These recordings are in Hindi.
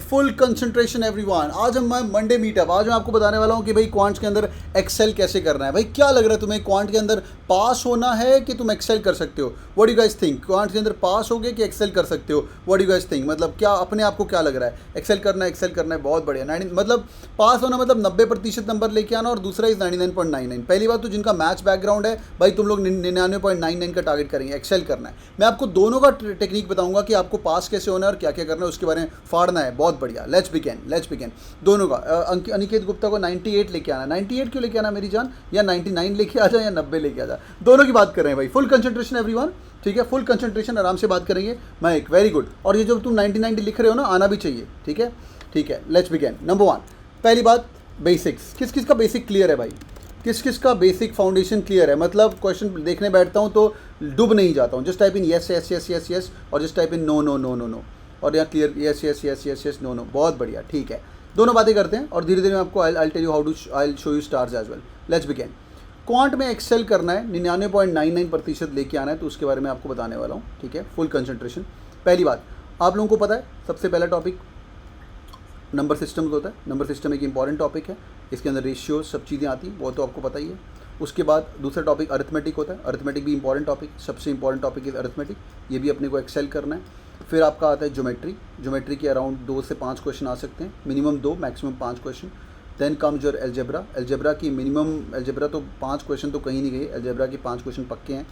Full concentration everyone. आज हम मंडे मीटअप। आज मैं आपको बताने वाला हूँ कि भाई क्वांट्स के अंदर एक्सेल कैसे करना है। भाई क्या लग रहा है तुम्हें, क्वांट के अंदर पास होना है कि तुम एक्सेल कर सकते हो? What do guys think? Quant के अंदर पास हो गए कि एक्सेल कर सकते हो? What do guys think? मतलब क्या अपने आप को क्या लग रहा है? एक्सेल करना है, एक्सेल करना है, बहुत बढ़िया। 90 मतलब पास होना मतलब 90% नंबर लेके आना, और दूसरा इज 99.99। पहली बात तो जिनका मैच बैकग्राउंड है भाई, तुम लोग 99.99 का टारगेट करेंगे। एक्सेल करना है। मैं आपको दोनों का टेक्निक बताऊंगा कि आपको पास कैसे होना है और क्या क्या करना है, उसके बारे में फाड़ना है। बहुत बढ़िया। लेट्स बिगिन दोनों का। अनिकेत गुप्ता को 98 लेके आना। 98 क्यों लेके आना मेरी जान? या 99 लेके आ जा या 90 लेके आ जा, दोनों की बात कर रहे हैं भाई। फुल कंसंट्रेशन एवरीवन, ठीक है? फुल कंसंट्रेशन, आराम से बात करेंगे। मैं एक वेरी गुड। और ये जो तुम 99 लिख रहे हो ना, आना भी चाहिए, ठीक है? ठीक है, लेट्स बिगिन। नंबर 1, पहली बात बेसिक्स। किस किस का बेसिक क्लियर है भाई? किस किस का बेसिक फाउंडेशन क्लियर है? मतलब क्वेश्चन देखने बैठता हूँ तो डूब नहीं जाता हूँ। Just type in yes yes yes yes yes, और just type in no no no no no, और यहाँ clear yes yes yes yes yes no no. बहुत बढ़िया, ठीक है। दोनों बातें करते हैं और धीरे धीरे मैं आपको I tell you how to I show you stars as well. Let's begin. Quant में एक्सेल करना है, 99.99% लेके आना है, तो उसके बारे में आपको बताने वाला हूँ, ठीक है? Full concentration. पहली बात, आप लोगों को पता है सबसे पहला टॉपिक नंबर सिस्टम होता है। नंबर सिस्टम एक इंपॉर्टेंट टॉपिक है, इसके अंदर रेशियो सब चीज़ें आती हैं, वो तो आपको पता ही है। उसके बाद दूसरा टॉपिक अरिथमेटिक होता है। अरिथमेटिक भी इंपॉर्टेंट टॉपिक, सबसे इंपॉर्टेंट टॉपिक इज अरिथमेटिक, ये भी अपने को एक्सेल करना है। फिर आपका आता है ज्योमेट्री। ज्योमेट्री के अराउंड 2 से 5 क्वेश्चन आ सकते हैं, minimum 2 maximum 5 question. Then comes your algebra. Algebra की मिनिमम, एल्जेब्रा तो 5 क्वेश्चन तो कहीं नहीं गए, एल्जेब्रा के 5 क्वेश्चन पक्के हैं,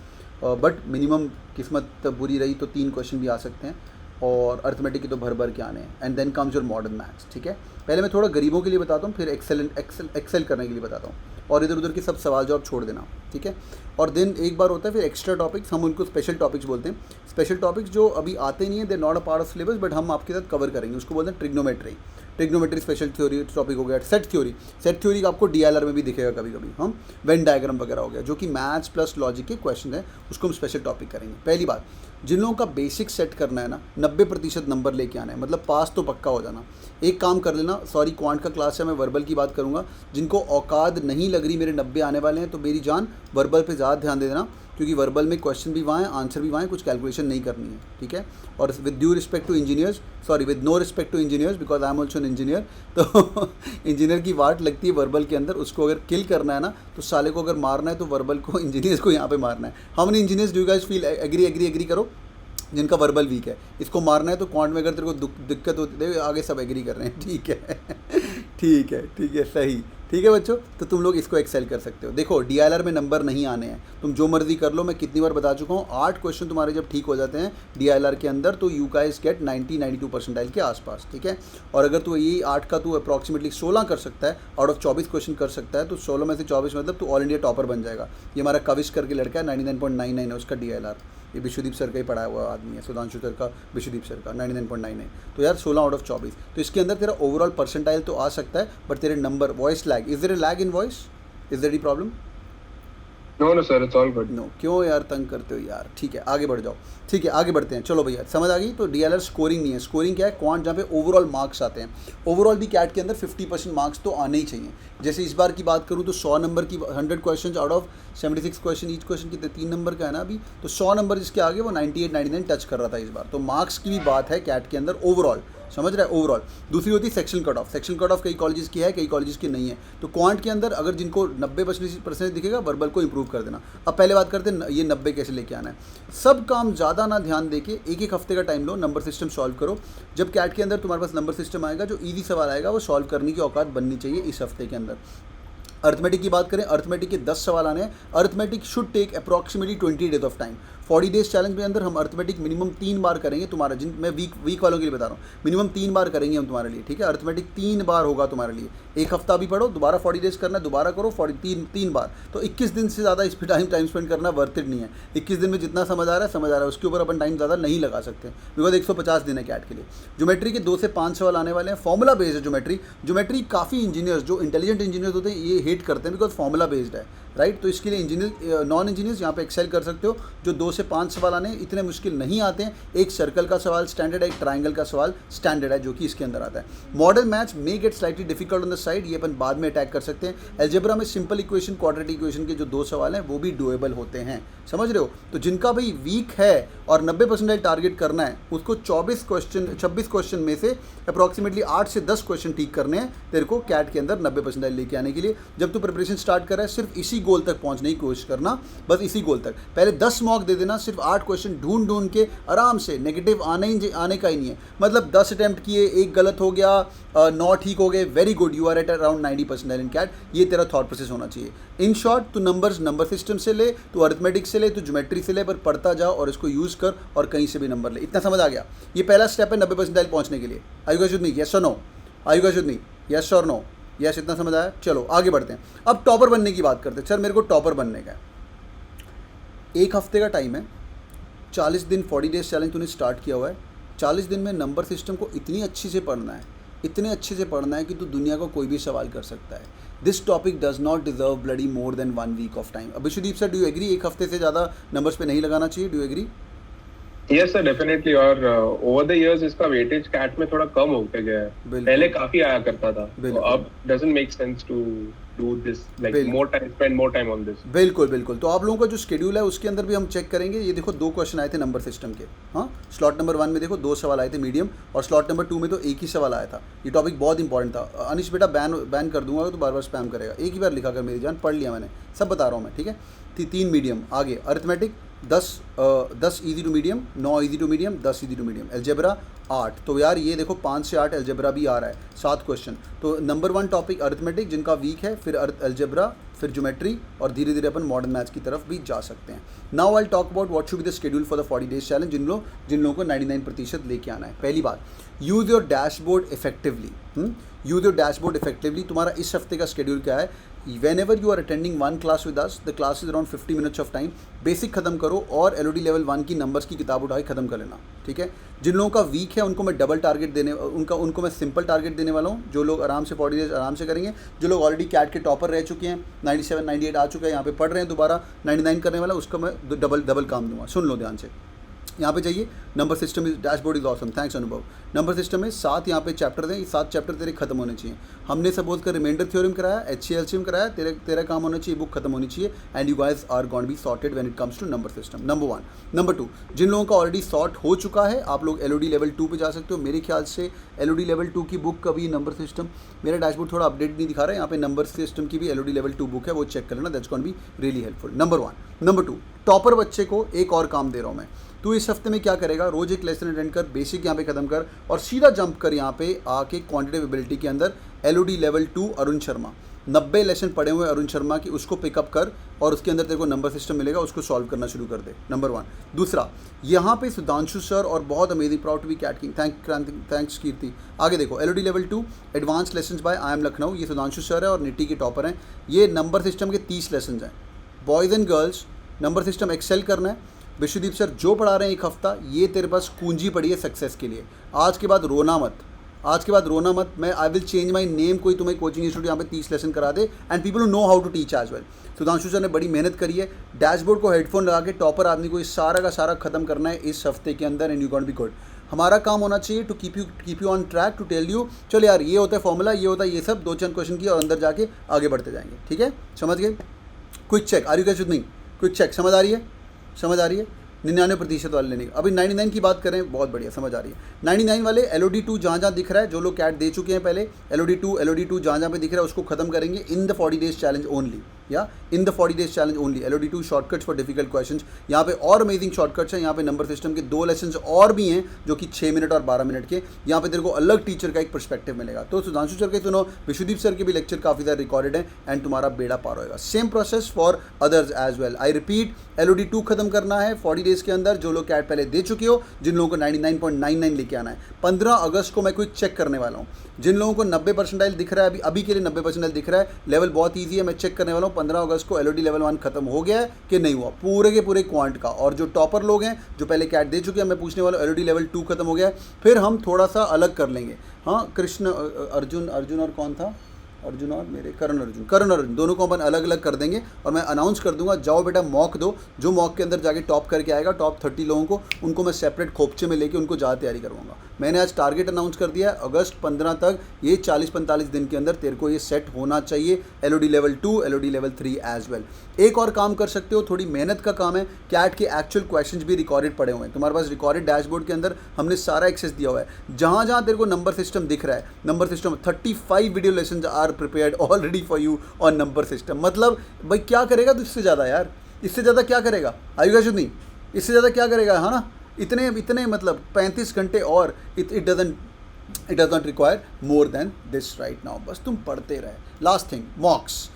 बट मिनिमम किस्मत बुरी रही तो 3 क्वेश्चन भी आ सकते हैं, और अर्थमेटिक की तो भर भर के आने हैं। And then comes your modern maths, ठीक है? पहले मैं थोड़ा गरीबों के लिए बताता हूँ, फिर एक्सेल करने के लिए बताता हूँ, और इधर उधर के सब सवाल जवाब छोड़ देना, ठीक है? और देन एक बार होता है फिर एक्स्ट्रा टॉपिक्स, हम उनको स्पेशल टॉपिक्स बोलते हैं। स्पेशल टॉपिक्स जो अभी आते नहीं है, they not a part of syllabus, but हम आपके साथ कवर करेंगे, उसको बोलते हैं trigonometry. Trigonometry special theory topic हो गया। सेट थ्योरी, सेट थ्योरी का आपको डीएलआर में भी दिखेगा कभी कभी, हम वेन डायग्राम वगैरह हो गया, जो कि मैथ्स प्लस लॉजिक के क्वेश्चन है, उसको हम स्पेशल टॉपिक करेंगे। पहली बात, जिन लोगों का बेसिक सेट करना है ना, 90% नंबर लेके आना है, मतलब पास तो पक्का हो जाना। एक काम कर लेना, सॉरी क्वांट का क्लास है, मैं वर्बल की बात करूँगा। जिनको औकात नहीं लग रही मेरे 90 आने वाले हैं, तो मेरी जान वर्बल पे ज़्यादा ध्यान दे देना, क्योंकि वर्बल में क्वेश्चन भी वहाँ है, आंसर भी वहाँ है, कुछ कैलकुलेशन नहीं करनी है, ठीक है? और with due respect to engineers, sorry with no respect to engineers, because I am also an engineer, तो इंजीनियर की वाट लगती है वर्बल के अंदर। उसको अगर किल करना है ना, तो साले को अगर मारना है तो वर्बल को, इंजीनियर्स को यहाँ पे मारना है। How many engineers do you guys feel agree करो जिनका वर्बल वीक है? इसको मारना है तो क्वांट में अगर तेरे को दिक्कत होती है, आगे सब एग्री कर रहे हैं, ठीक है? ठीक है, सही, ठीक है बच्चों? तो तुम लोग इसको एक्सेल कर सकते हो। देखो डीएलआर में नंबर नहीं आने हैं, तुम जो मर्जी कर लो। मैं कितनी बार बता चुका हूँ, 8 क्वेश्चन तुम्हारे जब ठीक हो जाते हैं डीएलआर के अंदर, तो यू गाइस गेट 90-92 परसेंटाइल के आसपास, ठीक है? और अगर तू ये 8 का तू अप्रॉक्सीमेटली 16 कर सकता है, आउट ऑफ 24 क्वेश्चन कर सकता है, तो 16 में से 24 मतलब तू ऑल इंडिया टॉपर बन जाएगा। ये हमारा कविश करके लड़का है, 99.99 है उसका डीएलआर। ये विश्वदीप सर का ही पढ़ाया हुआ आदमी है, सुधांशु सर का, विश्वदीप सर का 99.99। तो यार 16 आउट ऑफ 24, तो इसके अंदर तेरा ओवरऑल परसेंटाइल तो आ सकता है, बट तेरे number, voice lag, is there a lag in voice? Is there any problem? No sir, it's all good. No, क्यों यार तंग करते हो यार? ठीक है, आगे बढ़ जाओ। ठीक है, आगे बढ़ते हैं। चलो भैया, समझ आ गई? तो डीएलआर स्कोरिंग नहीं है। स्कोरिंग क्या है? क्वांट, जहाँ पे ओवरऑल मार्क्स आते हैं। ओवरऑल भी कैट के अंदर 50% मार्क्स तो आने ही चाहिए। जैसे इस बार की बात करूँ तो 100 नंबर की 100 question out of 76 question, each question कितने 3 नंबर का है ना अभी, तो 100 नंबर जिसके आगे वो 98-99 टच कर रहा था इस बार। तो मार्क्स की भी बात है कैट के अंदर ओवरऑल, समझ रहा है? ओवरऑल। दूसरी होती है section cut off. Section cut off कई कॉलेजेस की है, कई कॉलेजेस की नहीं है। तो क्वांट के अंदर अगर जिनको 90% दिखेगा, वर्बल को इंप्रूव कर देना। अब पहले बात करते हैं ये 90 कैसे लेके आना है। सब काम ज़्यादा ना ध्यान देके एक हफ्ते का टाइम लो, नंबर सिस्टम सॉल्व करो। जब कैट के अंदर तुम्हारे पास नंबर सिस्टम आएगा, जो ईजी सवाल आएगा वो सॉल्व करने की औकात बननी चाहिए इस हफ्ते के अंदर। अर्थमेटिक की बात करें, अर्थमेटिक के 10 सवाल आने हैं। Arithmetic should take approximately 20 days of time. 40 days challenge में अंदर हम अर्थमेटिक मिनिमम 3 बार करेंगे तुम्हारा, जिन मैं वीक वालों के लिए बता रहा हूँ, मिनिमम 3 बार करेंगे हम तुम्हारे लिए, ठीक है? अर्थमेटिक 3 बार होगा तुम्हारे लिए। एक हफ्ता भी पढ़ो, दोबारा 40 डेज करना है, दोबारा करो 3 बार। तो 21 दिन से ज़्यादा इस पर टाइम स्पेंड करना वर्थ इट नहीं है। 21 दिन में जितना समझ आ रहा है, उसके ऊपर अपन टाइम ज़्यादा नहीं लगा सकते, बिकॉज 150 दिन है कैट के लिए। ज्योमेट्री के 2 से 5 सवाल आने वाले हैं। फॉर्मूला बेस्ड है ज्योमेट्री। काफ़ी इंजीनियर्स जो इंटेलिजेंट इंजीनियर्स होते हैं ये हेट करते हैं, बिकॉज फॉर्मूला बेस्ड है। राइट। तो इसके लिए इंजीनियर नॉन इंजीनियर्स यहाँ पे एक्सेल कर सकते हो। जो 2 से 5 सवाल आने इतने मुश्किल नहीं आते हैं। एक सर्कल का सवाल स्टैंडर्ड है, एक ट्राइंगल का सवाल स्टैंडर्ड है जो कि इसके अंदर आता है। Model maths may gate slightly difficult on the side, ये अपन बाद में अटैक कर सकते हैं। अलजेब्रा में सिंपल इक्वेशन क्वाड्रेटिक इक्वेशन के जो 2 सवाल हैं वो भी डुएबल होते हैं, समझ रहे हो। तो जिनका भाई वीक है और 90% टारगेट करना है उसको 26 क्वेश्चन में से अप्रॉक्सीमेटली 8 से 10 क्वेश्चन ठीक करने हैं तेरे को कैट के अंदर 90% लेके आने के लिए। जब तू प्रिपरेशन स्टार्ट कर रहा है सिर्फ इसी गोल तक पहुंचने की कोशिश करना, बस इसी गोल तक। पहले 10 मॉक दे देना, सिर्फ 8 क्वेश्चन ढूंढ ढूंढ के आराम से। नेगेटिव आने का ही नहीं है, मतलब 10 अटैम्प्ट किए, एक गलत हो गया, 9 ठीक हो गए, very good, you are at around 90% in CAT. ये तेरा थॉट प्रोसेस होना चाहिए। इन शॉर्ट, तू नंबर सिस्टम से ले, तू अरिथमेटिक से ले, तू ज्योमेट्री से ले, पर पढ़ता जा और इसको यूज़ कर और कहीं से भी नंबर ले। इतना समझ आ गया। ये पहला स्टेप है 90% पहुंचने के लिए। Are you guys with me? Yes और no? Are you guys with me? Yes और नो? यस, इतना समझ आया। चलो आगे बढ़ते हैं। अब टॉपर बनने की बात करते हैं। सर मेरे को टॉपर बनने का है, 1 हफ्ते का टाइम है, 40 दिन 40 डेज चैलेंज तूने स्टार्ट किया हुआ है। 40 दिन में नंबर सिस्टम को इतनी अच्छी से पढ़ना है, इतने अच्छे से पढ़ना है कि तू दुनिया को कोई भी सवाल कर सकता है। This topic does not deserve bloody more than 1 week of time. अब Vishwadeep sir, do you agree? 1 हफ्ते से ज़्यादा नंबर्स पे नहीं लगाना चाहिए, do you agree? Yes sir, definitely. और ओवर द इयर्स इसका वेटेज कैट में थोड़ा कम होते गया है। पहले काफी आया करता था, तो अब doesn't make sense to do this, like spend more time on this. बिल्कुल बिल्कुल। तो आप लोगों का जो शेड्यूल है उसके अंदर भी हम चेक करेंगे। ये देखो 2 क्वेश्चन आए थे नंबर सिस्टम के। हाँ, स्लॉट नंबर 1 में देखो 2 सवाल आए थे मीडियम, और स्लॉट नंबर 2 में तो एक ही सवाल आया था। ये टॉपिक बहुत इंपॉर्टेंट था। अनिश बेटा बैन कर दूंगा तो बार बार स्पैम करेगा। एक ही बार लिखा कर मेरी जान, पढ़ लिया मैंने, सब बता रहा हूँ मैं, ठीक है। 3 मीडियम। आगे arithmetic 10 easy to medium, 9 easy to medium, 10 easy to medium. Algebra 8। तो यार ये देखो 5 से 8 अलजेब्रा भी आ रहा है, 7 क्वेश्चन। तो नंबर 1 टॉपिक अरिथमेटिक जिनका वीक है, फिर अलजेब्रा, फिर ज्योमेट्री, और धीरे धीरे अपन मॉडर्न मैथ्स की तरफ भी जा सकते हैं। Now I talk about what should be the schedule for the 40 days challenge. जिन लोगों को 99% लेके आना है। पहली बात, use your dashboard effectively. Use your dashboard effectively. तुम्हारा इस हफ्ते का शेड्यूल क्या है? whenever you are attending one class with us, the class is around 50 minutes of time। Basic खत्म करो और LOD लेवल 1 की नंबर्स की किताब उठा के खत्म कर लेना, ठीक है। जिन लोगों का वीक है उनको मैं डबल टारगेट देने, उनको मैं सिंपल टारगेट देने वाला हूँ। जो लोग आराम से 40 डेज आराम से करेंगे, जो लोग ऑलरेडी कैट के टॉपर रह चुके हैं, 97 98 आ चुका है, यहाँ पे पढ़ रहे हैं, दोबारा 99 करने वाला, उसको मैं डबल काम दूंगा। सुन लो ध्यान से, यहाँ पे चाहिए number system is dashboard is awesome. Thanks अनुभव। नंबर सिस्टम में 7 यहाँ पे चैप्टर हैं, ये 7 चैप्टर तेरे खत्म होने चाहिए। हमने सपोज कर रिमाइंडर थ्योरम कराया, HCLCM कराया, तेरा काम होना चाहिए, बुक खत्म होनी चाहिए। And you guys are going to be sorted when it comes to number system, number 1। Number 2, जिन लोगों का ऑलरेडी सॉर्ट हो चुका है, आप लोग LOD लेवल 2 पे जा सकते हो। मेरे ख्याल से LOD लेवल 2 की बुक कभी नंबर सिस्टम, मेरा डैशबोर्ड थोड़ा अपडेट नहीं दिखा रहा है, यहाँ पे नंबर सिस्टम की भी LOD लेवल 2 बुक है, वो चेक कर लेना, that's going to be really helpful. Number 1। Number 2, topper बच्चे को एक और काम दे रहा हूँ मैं। तू इस हफ्ते में क्या करेगा? रोज एक लेसन अटेंड कर, बेसिक यहाँ पे खत्म कर, और सीधा जंप कर यहाँ पे आके क्वांटिटेटिव एबिलिटी के अंदर LOD level 2 Arun Sharma, 90 lesson पढ़े हुए अरुण शर्मा की, उसको पिकअप कर और उसके अंदर तेरे को नंबर सिस्टम मिलेगा, उसको सॉल्व करना शुरू कर दे। नंबर 1। दूसरा, यहाँ पे सुधांशु सर और बहुत amazing, proud to be CAT king, thanks Kirti. आगे देखो LOD level 2 advance lesson by IIM Lucknow, ये सुधांशु सर है और निटी के टॉपर हैं। ये नंबर सिस्टम के 30 लेसन हैं। Boys and girls number system excel करना है। विश्वदीप सर जो पढ़ा रहे हैं 1 हफ्ता, ये तेरे पास कुंजी पड़ी है सक्सेस के लिए। आज के बाद रोना मत, आज के बाद रोना मत। मैं I will change my name, कोई तुम्हें कोचिंग इंस्टीट्यूट यहाँ पे 30 लेसन करा दे, and people who know how to teach as well. Sudhanshu sir ने बड़ी मेहनत करी है। डैशबोर्ड को हेडफोन लगा के टॉपर आदमी को इस सारा का सारा खत्म करना है इस हफ्ते के अंदर, and you going to be good. हमारा काम होना चाहिए to keep you on track, to tell you चलो यार ये होता है फॉर्मूला, ये होता है ये सब, 2-4 क्वेश्चन किया और अंदर जाके आगे बढ़ते जाएंगे, ठीक है। समझ गए? Quick check, are you guys with me? Quick check, समझ आ रही है? समझ आ रही है? 99% वाले लेने का। अभी 99 की बात करें, बहुत बढ़िया समझ आ रही है। 99 वाले LOD 2 जहाँ दिख रहा है, जो लोग कैट दे चुके हैं पहले, LOD 2 जहाँ पे दिख रहा है उसको खत्म करेंगे in the 40 days challenge only, या in the 40 days challenge only. LOD 2 shortcuts for difficult questions, यहाँ पे और अमेजिंग शॉर्टकट्स हैं। यहाँ पे नंबर सिस्टम के 2 लेसन और भी हैं जो कि 6 मिनट और 12 मिनट के। यहाँ पे तेरे को अलग टीचर का एक पर्सपेक्टिव मिलेगा। तो सुधांशु सर के सुनो, विश्वदीप सर के भी लेक्चर काफ़ी ज़्यादा रिकॉर्डेड हैं, एंड तुम्हारा बेड़ा पार होएगा। Same process for others as well. I repeat, LOD 2 खत्म करना है 40 डेज के अंदर। जो लोग कैट पहले दे चुके हो, जिन लोगों को 99.99 लेके आना है। 15 अगस्त को मैं क्विक चेक करने वाला हूँ। जिन लोगों को 90 परसेंटाइल दिख रहा है, अभी के लिए 90 परसेंटाइल दिख रहा है, लेवल बहुत ईजी है, मैं चेक करने वाला हूँ 15 अगस्त को LOD लेवल 1 खत्म हो गया है कि नहीं हुआ, पूरे के पूरे क्वांट का। और जो टॉपर लोग हैं जो पहले कैट दे चुके हैं, मैं पूछने वाला हूँ LOD लेवल 2 खत्म हो गया है। फिर हम थोड़ा सा अलग कर लेंगे। हाँ, कृष्ण, अर्जुन और कौन था, अर्जुन और मेरे करण अर्जुन दोनों को अपन अलग अलग कर देंगे और मैं अनाउंस कर दूंगा, जाओ बेटा मॉक दो। जो मॉक के अंदर जाके टॉप करके आएगा, टॉप 30 लोगों को, उनको मैं सेपरेट खोपचे में लेके उनको ज़्यादा तैयारी करवाऊंगा। मैंने आज टारगेट अनाउंस कर दिया है, अगस्त 15 तक ये 40-45 दिन के अंदर तेरे को ये सेट होना चाहिए, LOD level 2, LOD level 3 as well. एक और काम कर सकते हो, थोड़ी मेहनत का काम है, कैट के एक्चुअल क्वेश्चंस भी रिकॉर्डेड पड़े हुए हैं तुम्हारे पास। रिकॉर्डेड डैशबोर्ड के अंदर हमने सारा एक्सेस दिया हुआ है, जहाँ जहाँ तेरे को नंबर सिस्टम दिख रहा है, number system 35 video lesson are prepared already for you on number system. मतलब भाई क्या करेगा तो इससे ज़्यादा यार, इससे ज़्यादा क्या करेगा, आयुगा शुद्ध नहीं, इससे ज़्यादा क्या करेगा, है ना। इतने मतलब 35 घंटे और it does not require more than this right now. बस तुम पढ़ते रहे। लास्ट थिंग, मॉक्स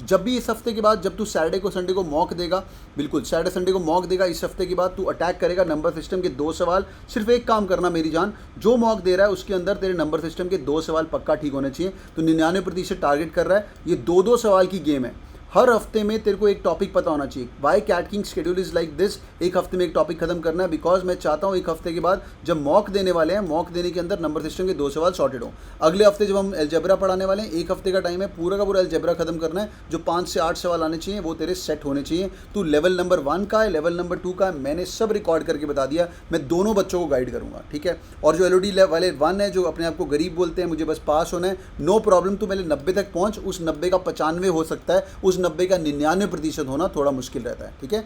जब भी इस हफ्ते के बाद, जब तू सैटरडे को संडे को मॉक देगा, बिल्कुल सैटरडे संडे को मॉक देगा, इस हफ्ते के बाद तू अटैक करेगा नंबर सिस्टम के 2 सवाल। सिर्फ एक काम करना मेरी जान, जो मॉक दे रहा है उसके अंदर तेरे नंबर सिस्टम के 2 सवाल पक्का ठीक होने चाहिए। तो 99% टारगेट कर रहा है, ये 2-2 सवाल की गेम है। हर हफ्ते में तेरे को एक टॉपिक पता होना चाहिए। Why CAT king schedule is like this, एक हफ्ते में एक टॉपिक खत्म करना है, बिकॉज मैं चाहता हूँ एक हफ्ते के बाद जब मॉक देने वाले हैं, मॉक देने के अंदर नंबर सिस्टम के 2 सवाल सॉर्टेड हो। अगले हफ्ते जब हम अलजेब्रा पढ़ाने वाले हैं, एक हफ्ते का टाइम है, पूरा का पूरा अलजेब्रा खत्म करना है। जो 5 से 8 सवाल आने चाहिए वो तेरे सेट होने चाहिए। तू लेवल नंबर 1 का है, लेवल नंबर 2 का है, मैंने सब रिकॉर्ड करके बता दिया। मैं दोनों बच्चों को गाइड करूँगा, ठीक है। और जो LOD वाले 1 है, जो अपने आप को गरीब बोलते हैं, मुझे बस पास होना है, नो प्रॉब्लम, तू पहले 90 तक पहुँच। उस 90 का 95 हो सकता है, उस 90 का 99% होना थोड़ा मुश्किल रहता है, ठीक है।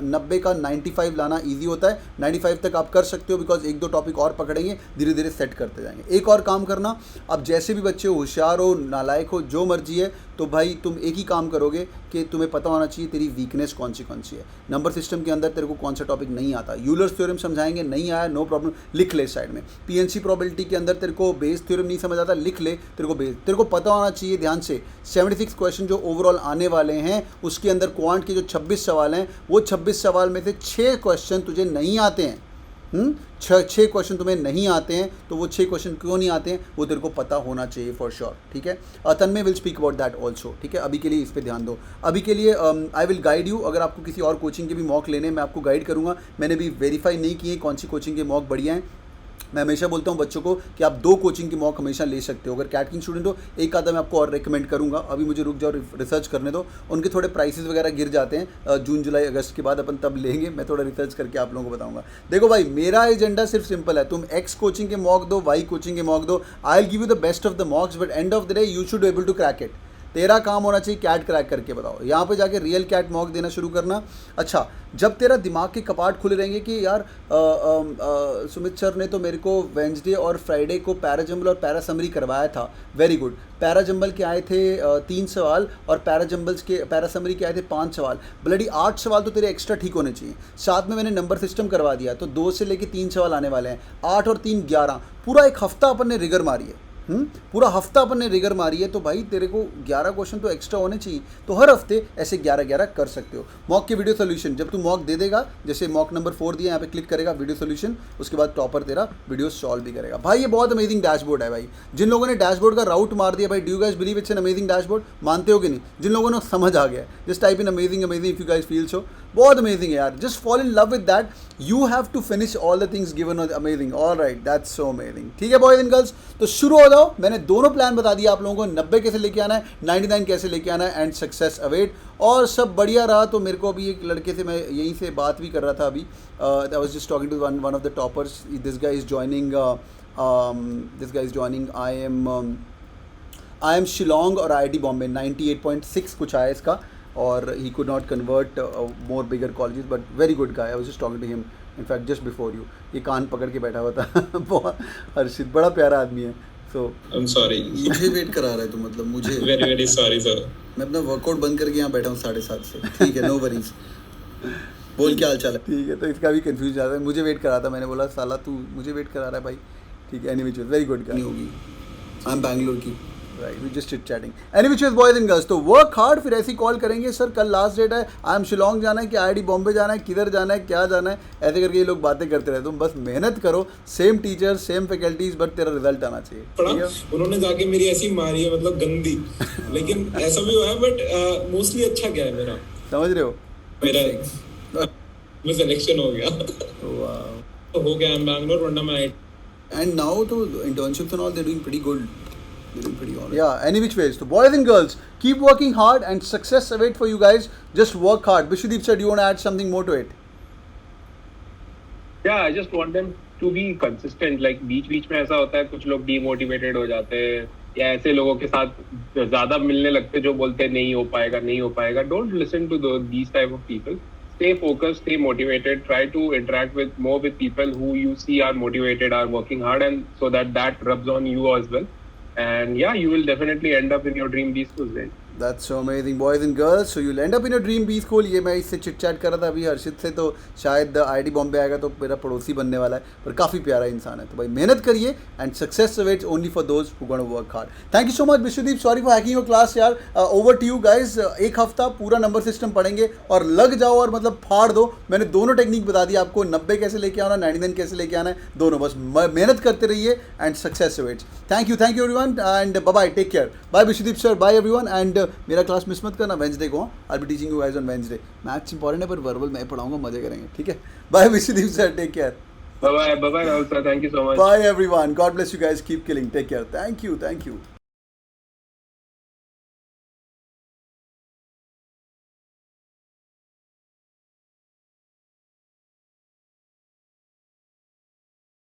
90 का 95 लाना इजी होता है, 95 तक आप कर सकते हो, बिकॉज 1-2 टॉपिक और पकड़ेंगे, धीरे धीरे सेट करते जाएंगे। एक और काम करना, अब जैसे भी बच्चे होशियार हो, नालायक हो, जो मर्जी है, तो भाई तुम एक ही काम करोगे कि तुम्हें पता होना चाहिए तेरी वीकनेस कौन सी है। नंबर सिस्टम के अंदर तेरे को कौन सा टॉपिक नहीं आता, यूलर्स थ्योरम समझाएंगे, नहीं आया नो प्रॉब्लम, लिख ले साइड में। PNC प्रोबेबिलिटी के अंदर तेरे को बेस थ्योरम नहीं समझ आता, लिख ले, तेरे को बेस, तेरे को पता होना चाहिए ध्यान से। 76 क्वेश्चन जो ओवरऑल आने वाले हैं, उसके अंदर क्वांट के जो 26 सवाल हैं, वो 26 सवाल में से 6 क्वेश्चन तुझे नहीं आते हैं। 6 क्वेश्चन तुम्हें नहीं आते हैं, तो वो 6 क्वेश्चन क्यों नहीं आते हैं वो तेरे को पता होना चाहिए फॉर श्योर, ठीक है। Tanmay will speak about that also, ठीक है। अभी के लिए इस पे ध्यान दो। अभी के लिए आई विल गाइड यू, अगर आपको किसी और कोचिंग के भी मॉक लेने, मैं आपको गाइड करूँगा। मैंने भी वेरीफाई नहीं किए कौन सी कोचिंग के मॉक बढ़िया हैं। मैं हमेशा बोलता हूँ बच्चों को कि आप 2 कोचिंग की मॉक हमेशा ले सकते हो। अगर कैट किंग स्टूडेंट हो, एक आधा मैं आपको और रिकमेंड करूँगा, अभी मुझे रुक जाओ, रिसर्च करने दो। उनके थोड़े प्राइसेस वगैरह गिर जाते हैं, जून जुलाई अगस्त के बाद अपन तब लेंगे, मैं थोड़ा रिसर्च करके आप लोगों को बताऊँगा। देखो भाई, मेरा एजेंडा सिर्फ सिंपल है, तुम X कोचिंग के मॉक दो, Y कोचिंग के मॉक दो, I will give you the best of the mocks, but end of the day you should able to crack it. तेरा काम होना चाहिए कैट क्रैक करके बताओ, यहाँ पे जाके रियल कैट मॉक देना शुरू करना। अच्छा, जब तेरा दिमाग के कपाट खुले रहेंगे कि यार सुमित सर ने तो मेरे को वेंसडे और फ्राइडे को पैराजम्बल और पैरासमरी करवाया था, वेरी गुड। पैराजम्बल के आए थे 3 सवाल और पैरासमरी के आए थे 5 सवाल, ब्लडी 8 सवाल तो तेरे एक्स्ट्रा ठीक होने चाहिए। साथ में मैंने नंबर सिस्टम करवा दिया, तो 2 से लेके 3 सवाल आने वाले हैं, 8 और 3 11, पूरा एक हफ्ता अपन ने रिगर मारी है। पूरा हफ्ता अपन ने रिगर मारी है, तो भाई तेरे को 11 क्वेश्चन तो एक्स्ट्रा होने चाहिए। तो हर हफ्ते ऐसे 11-11 कर सकते हो। मॉक के वीडियो सोल्यूशन, जब तू मॉक दे देगा, जैसे मॉक नंबर 4 दिया, यहाँ पे क्लिक करेगा वीडियो सोल्यूशन, उसके बाद टॉपर तेरा वीडियो सॉल्व भी करेगा। भाई ये बहुत अमेजिंग डैशबोर्ड है भाई। जिन लोगों ने डैशबोर्ड का राउट मार दिया भाई, do you guys believe it's an amazing dashboard? मानते हो कि नहीं? जिन लोगों ने समझ आ गया, just type in amazing if you guys feel so. बहुत अमेजिंग है यार, just fall in love with that. You have to finish all the things given amazing, all right, that's so amazing. ठीक है बॉयज एंड गर्ल्स, तो शुरू हो जाओ। मैंने दोनों प्लान बता दिया आप लोगों को, 90 कैसे लेके आना है, 99 कैसे लेके आना है, एंड सक्सेस अवेट। और सब बढ़िया रहा। तो मेरे को अभी एक लड़के से मैं यहीं से बात भी कर रहा था अभी, I was just talking to one of the toppers, this guy is joining IIM Shillong और IIT बॉम्बे, 98.6 कुछ आया इसका, और he could not convert more bigger colleges, but very good guy. I was just talking to him in fact just before you. ये कान पकड़ के बैठा हुआ था बहुत हर्षित, बड़ा प्यारा आदमी है। सो आई एम सॉरी, मुझे वेट करा रहा है तो मतलब मुझे वेरी वेरी सॉरी सर। मैं अपना वर्कआउट बंद करके यहाँ बैठा हूँ 7:30 से, ठीक है, नो वरीज। बोल क्या हाल चाल है? ठीक है, तो इसका भी कंफ्यूज ज़्यादा है, मुझे वेट करा था, मैंने बोला साला तू मुझे वेट करा रहा है भाई, ठीक है। एनी वेरी गुड गाय होगी, आई एम बैंगलोर की, right, we just chit chatting. Any which boys and girls, तो वर्क हार्ड, फिर ऐसी कॉल करेंगे सर कल लास्ट डेट है, आई एम शिलोंग जाना है कि IIT बॉम्बे जाना है, किधर जाना है, क्या जाना है, ऐसे करके ये लोग बातें करते रहते। तुम बस मेहनत करो, same teacher same faculties, but तेरा रिजल्ट आना चाहिए। उन्होंने जाके मेरी ऐसी मारी है, मतलब गंदी, लेकिन ऐसा भी हुआ है, बट मोस्टली अच्छा गया है मेरा, समझ रहे हो? मेरा सिलेक्शन हो गया, तो हो गया, आई एम बैंगलोर, वरना मैं। एंड नाउ तो internships and all they doing pretty good. doing pretty all right. Yeah, any which ways. So boys and girls, keep working hard and success await for you guys. Just work hard. Vishnudeep said, you want to add something more to it? Yeah, I just want them to be consistent. Like बीच में ऐसा होता है कुछ लोग demotivated हो जाते हैं या ऐसे लोगों के साथ ज़्यादा मिलने लगते जो बोलते हैं नहीं हो पाएगा. Don't listen to these type of people. Stay focused, stay motivated. Try to interact more with people who you see are motivated, are working hard, and so that rubs on you as well. And yeah, you will definitely end up in your dream B schools then. That's so amazing, boys and girls. So you'll end up in a dream B school. ये मैं इससे चिट चैट कर रहा था अभी हर्षित से, तो शायद IIT बॉम्बे आएगा तो मेरा पड़ोसी बनने वाला है, पर काफ़ी प्यारा इंसान है. तो भाई मेहनत करिए and success awaits only for those who gonna work hard. Thank you so much Vishwadeep, sorry for hacking your class यार. Over to you guys. एक हफ्ता पूरा नंबर सिस्टम पढ़ेंगे और लग जाओ और मतलब फाड़ दो. मैंने दोनों टेक्निक बता दी आपको, 90 कैसे लेके आना, 99 कैसे लेके आना है, दोनों. बस मेहनत करते रहिए and success awaits. Thank you everyone and bye bye, take care. Bye Vishwadeep sir, bye everyone. And मेरा क्लास मिस मत करना वेंसडे को. I will be teaching you guys on Wednesday. Maths important है पर वर्बल मैं पढ़ाऊंगा, मजे करेंगे. ठीक है, bye Vishwadeep sir, take care. Bye bye Rahul sir, thank you so much. Bye everyone, God bless you guys, keep killing, take care. Thank you.